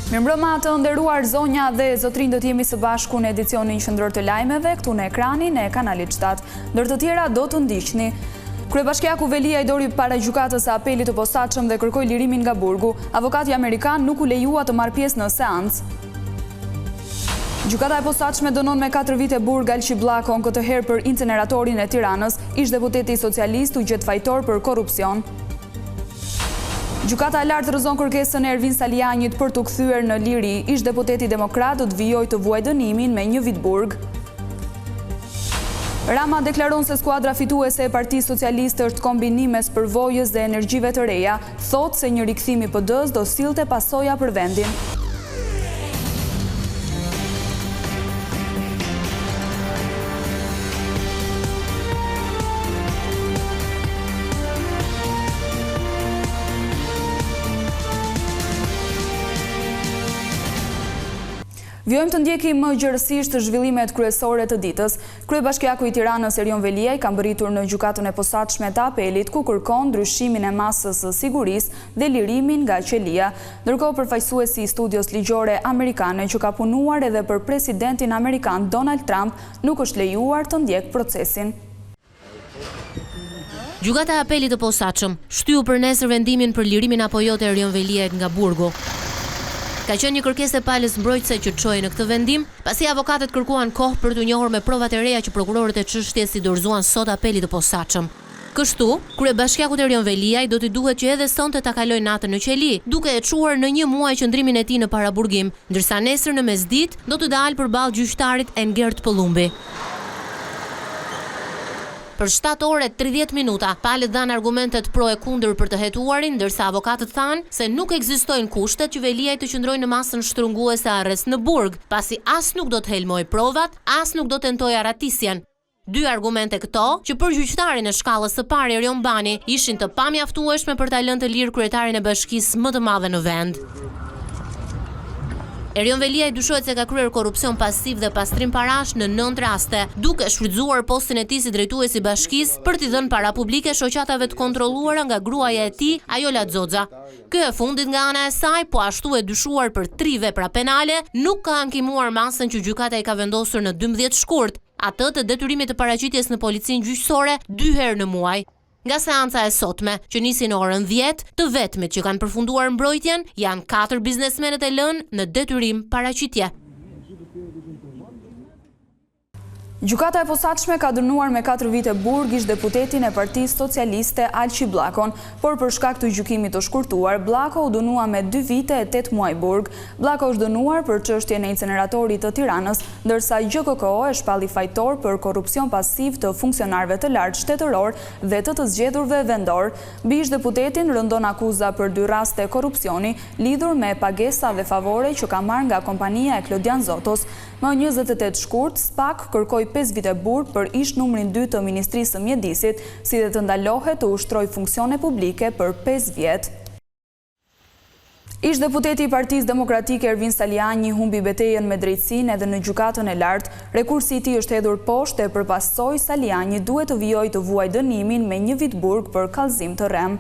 Mirëmbrëma të nderuar zonja dhe zotrin, do të jemi së bashku në edicionin qendror të lajmeve këtu në ekranin e kanalit 7. Ndër të tjera do të ndiqni. Kryebashkiaku Velia i dori para gjykatës së apelit të posaçëm dhe kërkoi lirimin nga burgu. Avokati amerikan nuk u lejua të marrë pjesë në seancë. Gjykata e posaçme dënon me 4 vite burg Alqi Bllakon, këtë herë për inceneratorin e Tiranës. Ish deputeti socialist u gjet fajtor për korrupsion. Gjykata e lartë rrëzon kërkesën e Ervin Salianit për të kthyer në liri. Ish deputeti demokrat do të vijojë të vuajë dënimin me 1 vit burg. Rama deklaron se skuadra fituese e Partisë Socialiste është kombinim mes përvojës dhe energjive të reja. Thotë se një rikthim i PD-s do sillte pasoja për vendin. Vjojmë të ndjekim më gjërësisht zhvillimet kryesore të ditës. Kryebashkiaku i Tiranës Erion Veliaj ka mbërritur në gjykatën e posaçme të apelit ku kërkon ndryshimin e masës së sigurisë dhe lirimin nga qelia. Ndërkohë përfaqësuesi i studios ligjore amerikane që ka punuar edhe për presidentin amerikan Donald Trump nuk është lejuar të ndjek procesin. Gjykata e apelit të posaçëm shtyu për nesër vendimin për lirimin apo jo të Erion Veliajt nga burgu. Ka qenë një kërkesë e palës mbrojtëse që çoi në këtë vendim, pasi avokatët kërkuan kohë për të njohur me provat e reja që prokurorët e çështjes i dorëzuan sot apelit të posaçëm. Kështu, kryebashkiaku Erion Veliaj do t'i duhet që edhe sonte ta kalojë natën në qeli, duke e çuar në 1 muaj qëndrimin e tij në paraburgim, ndërsa nesër në mesditë do të dalë përballë gjyqtarit Engert Pëllumbi. Për 7 orë 30 minuta, palët dhanë argumentet pro e kundër për të hetuarin, ndërsa avokatët thanë se nuk ekzistojnë kushtet që Veliaj të qëndrojë në masën shtrënguese arrest në burg, pasi as nuk do të helmoj provat, as nuk do tentoj aratisjen. 2 argumente këto, që për gjyqtarin e shkallës së parë Erion Bani, ishin të pamjaftueshme për ta lënë të lirë kryetarin e bashkisë më të madhe në vend. Erion Veliaj dyshohet se ka kryer korrupsion pasiv dhe pastrim parash në 9 raste, duke shfrytzuar postin e tij si drejtues i bashkisë për t'i dhënë para publike shoqatave të kontrolluara nga gruaja e tij, Ajola Xoxa. Ky e fundit nga ana e saj, po ashtu e dyshuar për 3 vepra penale, nuk ka ankimuar masën që gjykata i ka vendosur në 12 shkurt, atë të detyrimit të paraqitjes në policinë gjyqësore 2 herë në muaj. Nga seanca e sotme, që nisi në orën 10, të vetmit që kanë përfunduar mbrojtjen janë 4 biznesmenët e lënë në detyrim paraqitje. Gjykata e posaçme ka dënuar me 4 vite burg ish deputetin e Partisë Socialiste Alqi Bllakon, por për shkak të gjykimit të shkurtuar, Bllako u dënua me 2 vite e 8 muaj burg. Bllako është dënuar për çështjen e inceneratorit të Tiranës, ndërsa GKK e shpalli fajtor për korrupsion pasiv të funksionarëve të lartë shtetëror dhe të zgjedhurve vendor. Mbi ish deputetin rëndon akuza për 2 raste korrupsioni lidhur me pagesa dhe favore që ka marrë nga kompania e Klodian Zotos. Më 28 shkurt, SPAK kërkoi 5 vite burg për ish numrin 2 të Ministrisë së Mjedisit, si dhe të ndalohet të ushtrojë funksione publike për 5 vjet. Ish deputeti i Partisë Demokratike Ervin Saliani humbi betejën me drejtsinë edhe në gjykatën e lartë. Rekursi i tij është hedhur poshtë e përpasoj Saliani duhet të vijojë të vuajë dënimin me 1 vit burg për kallëzim të rrem.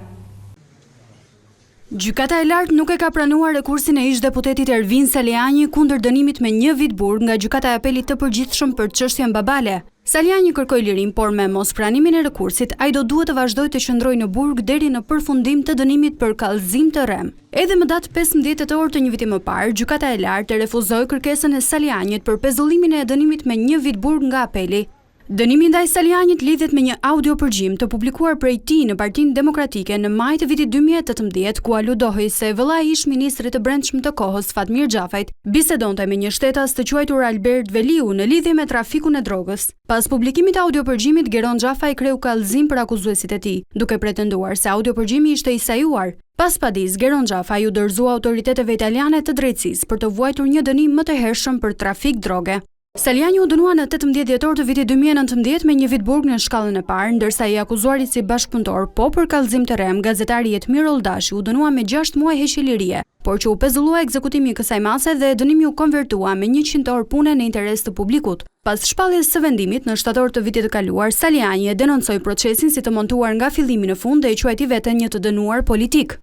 Gjykata e lartë nuk e ka pranuar rekursin e ish deputetit Ervin Saliani kundër dënimit me 1 vit burg nga gjykata e apelit të përgjithshëm për çështjen Babale. Saliani kërkoi lirim, por me mospranimin e rekursit, ai do duhet të vazhdojë të qëndrojë në burg deri në përfundim të dënimit për kallëzim të rrem. Edhe më datë 15 tetor të një viti më parë, gjykata e lartë refuzoi kërkesën e Salianit për pezullimin e dënimit me 1 vit burg nga apeli. Dënimi ndaj Salianit lidhet me një audio përgjim të publikuar prej tij në Partinë Demokratike në maj të vitit 2018, ku aludohej se vëllai ish ministrit të brendshëm të kohës Fatmir Xhafajt bisedonte me një shtetas të quajtur Albert Veliu në lidhje me trafikun e drogës. Pas publikimit të audio përgjimit, Geron Xhafaj kreu kallëzim për akuzuesit e tij, duke pretenduar se audio përgjimi ishte i sajuar. Pas padis, Geron Xhafaj u dorëzua autoriteteve italiane të drejtësisë për të vuajtur një dënim më të hershëm për trafik droge. Saliani u dënua në 18 dhjetor të vitit 2019 me 1 vit burg në shkallën e parë, ndërsa i akuzuari si bashkëpunëtor, po për kallëzim të rrem, gazetari Jetmir Oldashi u dënua me 6 muaj heqëlirie, por që u pezullua ekzekutimi i kësaj mase dhe dënimi u konvertua me 100 orë pune në interes të publikut. Pas shpalljes së vendimit në shtator të vitit të kaluar, Saliani e denoncoi procesin si të montuar nga fillimi në fund dhe e quajti veten një të dënuar politik.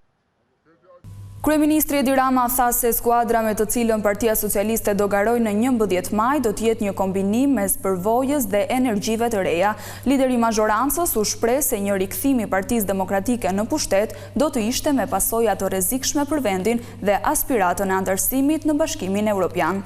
Kryeministri Edi Rama tha se skuadra me të cilën Partia Socialiste do garojë në 11 maj do të jetë një kombinim mes përvojës dhe energjive të reja. Lideri i mazhorancës u shpreh se një rikthim i Partisë Demokratike në pushtet do të ishte me pasoja të rrezikshme për vendin dhe aspiratën e antarësimit në Bashkimin Evropian.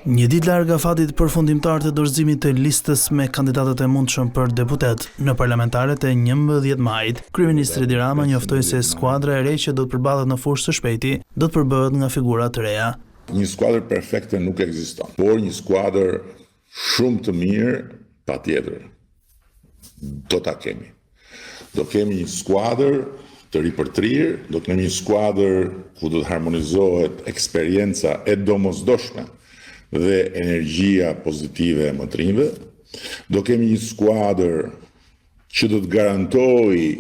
Një ditë larg afatit përfundimtar të dorëzimit të listës me kandidatët e mundshëm për deputet në parlamentaret e 11 majit, kryeministri Edi Rama njoftoi se skuadra e re që do të përballet në fushë së shpejti do të përbëhet nga figura të reja. Një skuadër perfekte nuk ekziston, por një skuadër shumë të mirë patjetër do ta kemi. Do kemi një skuadër të ripërtrirë, do kemi një skuadër ku do të harmonizohet eksperjenca e domosdoshme dhe energjia pozitive e motrinjve. Do kemi një skuadër që do të garantojë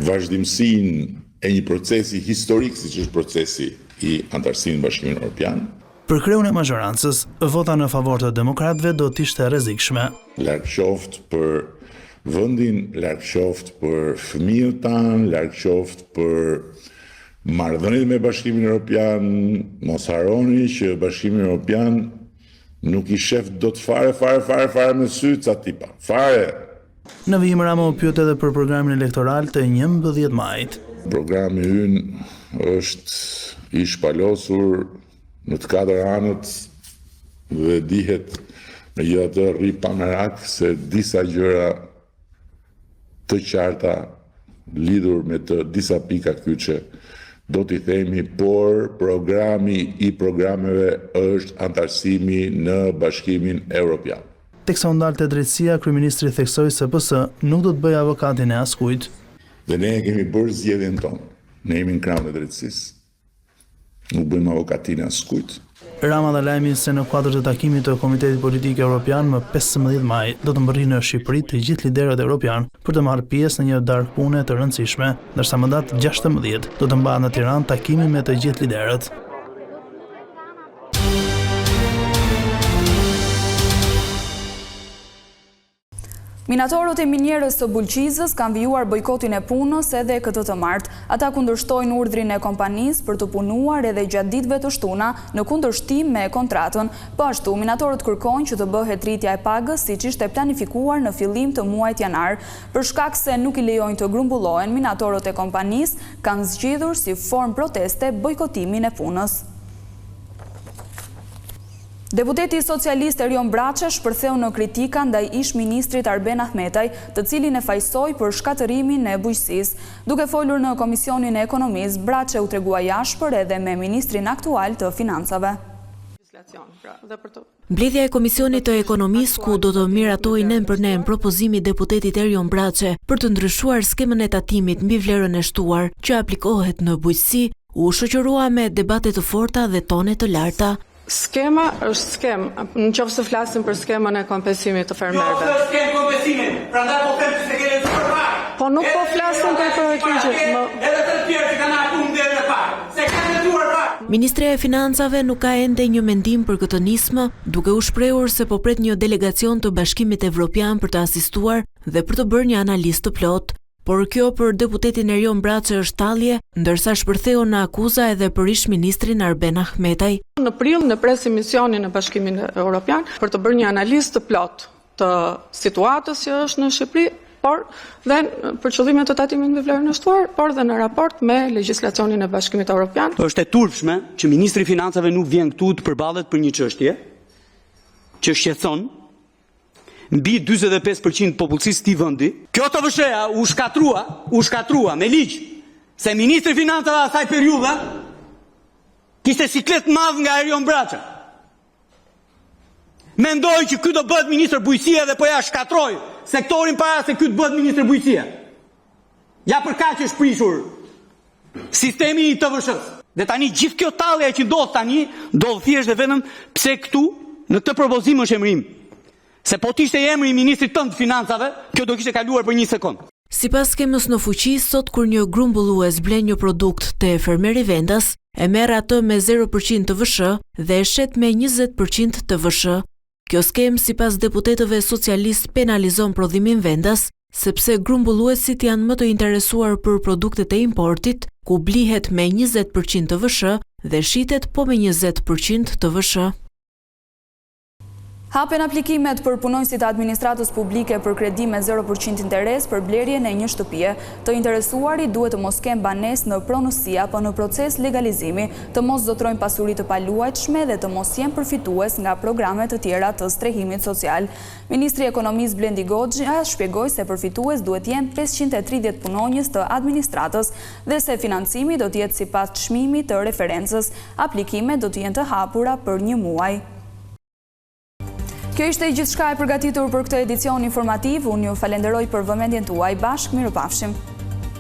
vazhdimsinë e një procesi historik, siç është procesi i antarësimit në Bashkimin Evropian. Për kreun e mazhorancës, vota në favor të demokratëve do të ishte rrezikshme. Larg qoftë për vendin, larg qoftë për fëmijët tanë, larg qoftë për marrëdhëniet me Bashkimin Evropian. Mos harroni që Bashkimi Evropian nuk i shef dot fare me sy ca tipa. Fare. Në vijim Rama u pyet edhe për programin elektoral të 11 majit. Programi ynë është i shpalosur në të 4 anët dhe dihet megjithatë rri pa merak se disa gjëra të qarta lidhur me të disa pika kyçe do t'i themi, por programi i programeve është antarësimi në Bashkimin Evropian. Teksa u ndalte drejtësia, kryeministri theksoi se PS nuk do të bëjë avokatin e askujt. Dhe ne kemi bërë zgjedhjen tonë. Ne jemi në krahun e drejtësisë. Nuk bëjmë avokatin e askujt. Rama dha lajmin se në kuadër të takimit të Komitetit Politik Evropian më 15 maj do të mbërrihen në Shqipëri të gjithë liderët evropian për të marrë pjesë në një darkë pune të rëndësishme, ndërsa më datë 16 do të mbahet në Tiranë takimi me të gjithë liderët. Minatorët e minjerës të Bulqizës kanë vijuar bojkotin e punës edhe këtë të martë. Ata kundërshtojnë urdhrin e kompanisë për të punuar edhe gjatë ditëve të shtuna në kundërshtim me kontratën. Po ashtu, minatorët kërkojnë që të bëhet rritja e pagës siç ishte planifikuar në fillim të muajit janar. Për shkak se nuk i lejojnë të grumbullohen, minatorët e kompanisë kanë zgjedhur si formë proteste bojkotimin e punës. Deputeti socialist Erion Braçe shpërtheu në kritika ndaj ish-ministrit Arben Ahmetaj, të cilin e fajsoi për shkatërimin e bujqësisë. Duke folur në Komisionin e Ekonomisë, Braçe u tregua jashpër edhe me ministrin aktual të Financave. Mbledhja e Komisionit të Ekonomisë, ku do të miratojë nen për nen propozimi i deputetit Erion Braçe për të ndryshuar skemën e tatimit mbi vlerën e shtuar që aplikohet në bujqësi, u shoqërua me debate të forta dhe tone të larta. Skema është skemë, në qoftë se flasim për skemën e kompensimit të fermerëve. Jo, është skemë kompensimin, prandaj po them se keni zgjuar fare. Po nuk po flasim për ligjit, Edhe të tjerë që kanë ardhur deri në fare. Se kanë zgjuar fare. Ministria e Financave nuk ka ende një mendim për këtë nismë, duke u shprehur se po pret një delegacion të Bashkimit Evropian për të asistuar dhe për të bërë një analizë të plotë. Por kjo për deputetin Erion Braçe është tallje, ndërsa shpërtheu në akuza edhe për ish-ministrin Arben Ahmetaj. Në prill në presim misionin në Bashkimin Evropian për të bërë një analizë të plotë të situatës që është në Shqipëri, por dhe për qëllimet të tatimit me vlerën e shtuar, por dhe në raport me legjislacionin e Bashkimit Evropian. Është e turpshme që ministri i Financave nuk vjen këtu të përballet për një çështje që shqetëson mbi 45% popullsisë të vendi. Kjo të vëshëja u shkatrua me ligj se ministri i Financave asaj periudhe kishte siklet madh nga Erion Braçe. Mendoj që ky do bëhet ministër bujqësie dhe po ja shkatroi sektorin para se ky të bëhet ministër bujqësie. Ja për kaq është prishur sistemi i TVSH-s. Dhe tani gjithë kjo tallje që ndodh tani, ndodh thjesht dhe vetëm pse këtu në këtë propozim është emrim. Se po t'ishte emri i ministrit tënd të Financave, kjo do kishte kaluar për 1 sekond. Sipas skemës në fuqi, sot kur një grumbullues blen një produkt te fermeri vendas, e merr atë me 0% TVSH dhe e shet me 20% TVSH. Kjo skemë sipas deputetëve socialist penalizon prodhimin vendas, sepse grumbulluesit janë më të interesuar për produktet e importit, ku blihet me 20% TVSH dhe shitet po me 20% TVSH. Hapen aplikimet për punonjësit e administratës publike për kredi me 0% interes për blerjen e një shtëpie. Të interesuari duhet të mos kenë banesë në pronësi apo në proces legalizimi, të mos zotrojnë pasuri të paluajtshme dhe të mos jenë përfitues nga programe të tjera të strehimit social. Ministri i Ekonomisë Blendi Goxha shpjegoi se përfitues duhet jenë 530 punonjës të administratës dhe se financimi do të jetë sipas çmimit të referencës. Aplikimet do të jenë të hapura për 1 muaj. Kjo ishte gjithçka e përgatitur për këtë edicion informativ. Unë ju falenderoj për vëmendjen tuaj. Bashkë, mirupafshim.